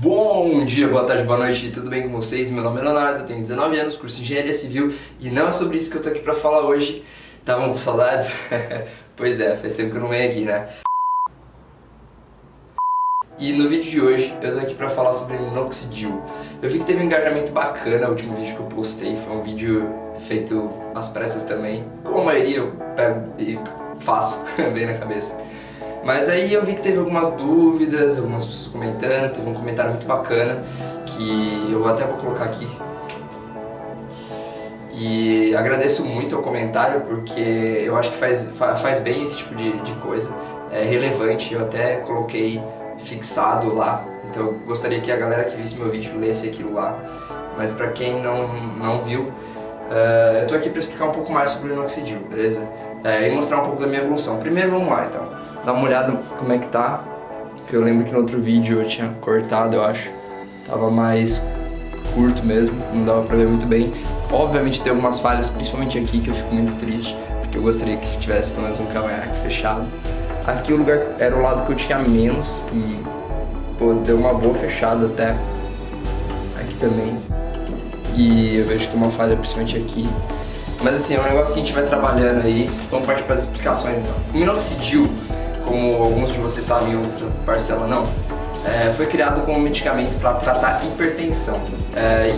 Bom dia, boa tarde, boa noite, tudo bem com vocês? Meu nome é Leonardo, eu tenho 19 anos, curso de Engenharia Civil e não é sobre isso que eu tô aqui pra falar hoje. Estavam com saudades? Pois é, faz tempo que eu não venho aqui, né? E no vídeo de hoje eu tô aqui pra falar sobre minoxidil. Eu vi que teve um engajamento bacana o último vídeo que eu postei, foi um vídeo feito às pressas também. Como a maioria eu pego e faço bem na cabeça. Mas aí eu vi que teve algumas dúvidas, algumas pessoas comentando, teve um comentário muito bacana que eu até vou colocar aqui. E agradeço muito o comentário porque eu acho que faz bem esse tipo de coisa, é relevante, eu até coloquei fixado lá, então eu gostaria que a galera que visse meu vídeo lesse aquilo lá. Mas pra quem não viu, eu tô aqui pra explicar um pouco mais sobre o minoxidil, beleza? E mostrar um pouco da minha evolução. Primeiro vamos lá então. Dá uma olhada como é que tá, que eu lembro que no outro vídeo eu tinha cortado, eu acho. Tava mais curto mesmo, não dava pra ver muito bem. Obviamente tem algumas falhas, principalmente aqui, que eu fico muito triste, porque eu gostaria que tivesse pelo menos um cavanhaque fechado. Aqui o lugar era o lado que eu tinha menos e, pô, deu uma boa fechada até. Aqui também. E eu vejo que tem uma falha principalmente aqui. Mas assim, é um negócio que a gente vai trabalhando aí. Vamos partir para as explicações então. O minoxidil, como alguns de vocês sabem, outra parcela não, foi criado como medicamento para tratar hipertensão.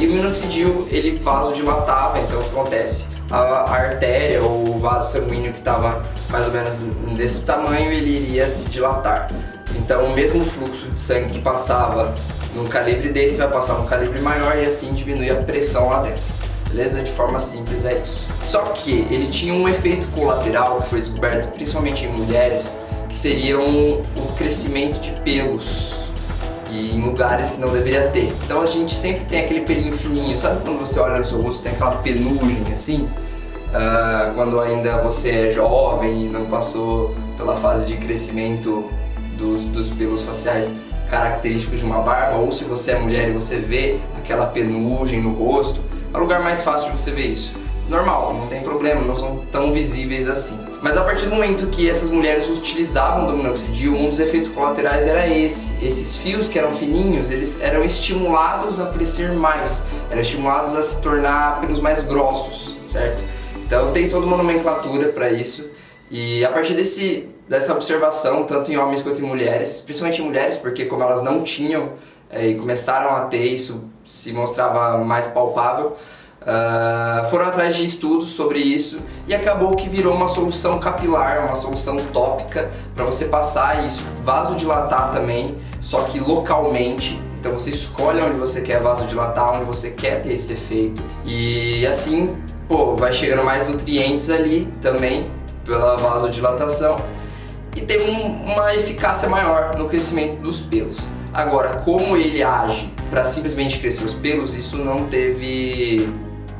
E o minoxidil, ele vasodilatava, então o que acontece? A artéria ou o vaso sanguíneo que estava mais ou menos desse tamanho, ele iria se dilatar. Então o mesmo fluxo de sangue que passava num calibre desse vai passar num calibre maior e assim diminui a pressão lá dentro. Beleza? De forma simples é isso. Só que ele tinha um efeito colateral que foi descoberto principalmente em mulheres, que seria o crescimento de pelos e em lugares que não deveria ter. Então a gente sempre tem aquele pelinho fininho, sabe quando você olha no seu rosto tem aquela penugem assim? Quando ainda você é jovem e não passou pela fase de crescimento dos pelos faciais característicos de uma barba, ou se você é mulher e você vê aquela penugem no rosto, é o lugar mais fácil de você ver isso. Normal, não tem problema, não são tão visíveis assim. Mas a partir do momento que essas mulheres utilizavam do minoxidil, um dos efeitos colaterais era esse. Esses fios que eram fininhos, eles eram estimulados a crescer mais, eram estimulados a se tornar pelos mais grossos, certo? Então tem toda uma nomenclatura para isso. E a partir dessa observação, tanto em homens quanto em mulheres, principalmente em mulheres, porque como elas não tinham e começaram a ter, isso se mostrava mais palpável, foram atrás de estudos sobre isso e acabou que virou uma solução capilar, uma solução tópica para você passar isso, vasodilatar também, só que localmente. Então você escolhe onde você quer vasodilatar, onde você quer ter esse efeito e assim, pô, vai chegando mais nutrientes ali também pela vasodilatação e tem uma eficácia maior no crescimento dos pelos. Agora, como ele age para simplesmente crescer os pelos, isso não teve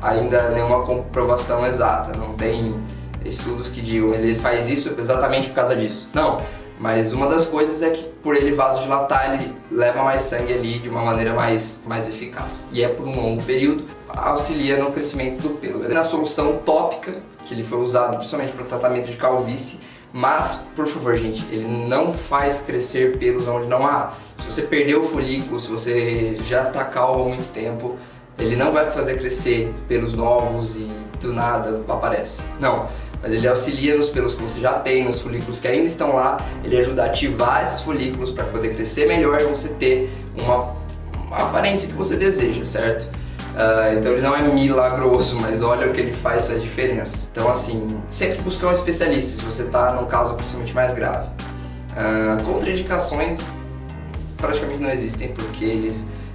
ainda nenhuma comprovação exata, não tem estudos que digam ele faz isso exatamente por causa disso. Não, mas uma das coisas é que por ele vasodilatar, ele leva mais sangue ali de uma maneira mais eficaz. E é por um longo período, auxilia no crescimento do pelo. Na solução tópica, que ele foi usado principalmente para o tratamento de calvície, mas, por favor, gente, ele não faz crescer pelos onde não há. Se você perdeu o folículo, se você já está calvo há muito tempo, ele não vai fazer crescer pelos novos e do nada aparece. Não, mas ele auxilia nos pelos que você já tem, nos folículos que ainda estão lá, ele ajuda a ativar esses folículos para poder crescer melhor e você ter uma aparência que você deseja, certo? Então ele não é milagroso, mas olha o que ele faz diferença. Então assim, sempre buscar um especialista se você está num caso principalmente mais grave. Contraindicações praticamente não existem, porque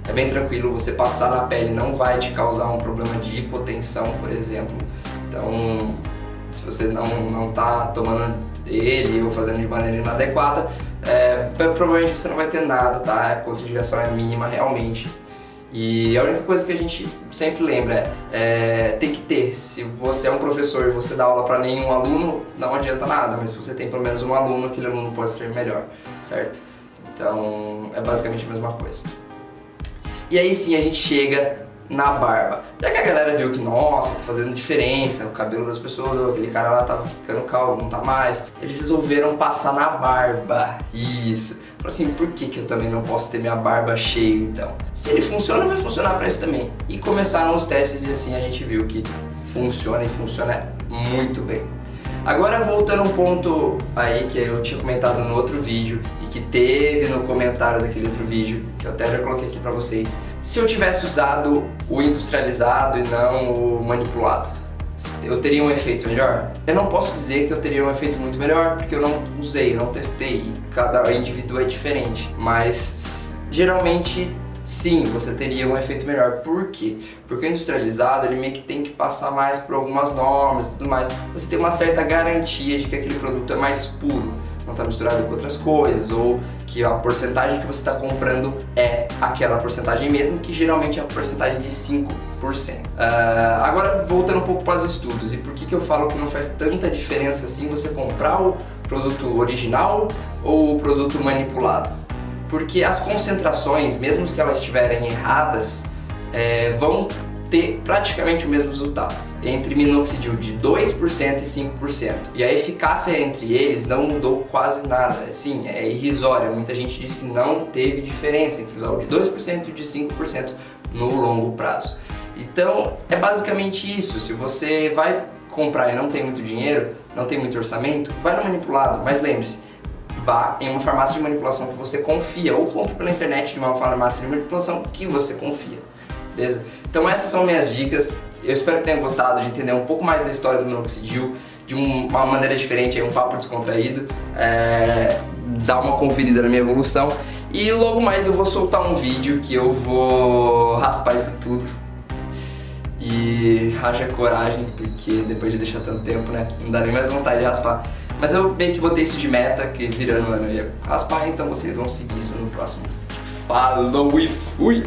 é bem tranquilo, você passar na pele não vai te causar um problema de hipotensão, por exemplo. Então, se você não está tomando ele ou fazendo de maneira inadequada, provavelmente você não vai ter nada, tá? A contraindicação é mínima realmente. E a única coisa que a gente sempre lembra tem que ter. Se você é um professor e você dá aula para nenhum aluno, não adianta nada, mas se você tem pelo menos um aluno, aquele aluno pode ser melhor, certo? Então é basicamente a mesma coisa. E aí sim a gente chega na barba. Já que a galera viu que, nossa, tá fazendo diferença, o cabelo das pessoas, aquele cara lá tava ficando calvo, não tá mais, eles resolveram passar na barba. Isso. Falaram assim, por que eu também não posso ter minha barba cheia então? Se ele funciona, vai funcionar pra isso também. E começaram os testes e assim a gente viu que funciona e funciona muito bem. Agora voltando um ponto aí que eu tinha comentado no outro vídeo e que teve no comentário daquele outro vídeo, que eu até já coloquei aqui pra vocês. Se eu tivesse usado o industrializado e não o manipulado, eu teria um efeito melhor? Eu não posso dizer que eu teria um efeito muito melhor, porque eu não usei, eu não testei, e cada indivíduo é diferente. Mas geralmente sim, você teria um efeito melhor. Por quê? Porque o industrializado, ele meio que tem que passar mais por algumas normas e tudo mais. Você tem uma certa garantia de que aquele produto é mais puro, não está misturado com outras coisas, ou que a porcentagem que você está comprando é aquela porcentagem mesmo, que geralmente é a porcentagem de 5%. Agora, voltando um pouco para os estudos, e por que eu falo que não faz tanta diferença assim você comprar o produto original ou o produto manipulado? Porque as concentrações, mesmo que elas estiverem erradas, vão ter praticamente o mesmo resultado, entre minoxidil de 2% e 5%. E a eficácia entre eles não mudou quase nada, sim, é irrisória. Muita gente diz que não teve diferença entre usar o de 2% e o de 5% no longo prazo. Então, é basicamente isso. Se você vai comprar e não tem muito dinheiro, não tem muito orçamento, vai no manipulado, mas lembre-se, vá em uma farmácia de manipulação que você confia, ou compre pela internet de uma farmácia de manipulação que você confia, beleza? Então essas são minhas dicas, eu espero que tenham gostado de entender um pouco mais da história do minoxidil, de uma maneira diferente, um papo descontraído, dar uma conferida na minha evolução, e logo mais eu vou soltar um vídeo que eu vou raspar isso tudo. E haja coragem, porque depois de deixar tanto tempo, né, não dá nem mais vontade de raspar. Mas eu meio que botei isso de meta, que virando ano eu ia raspar, então vocês vão seguir isso no próximo. Falou e fui!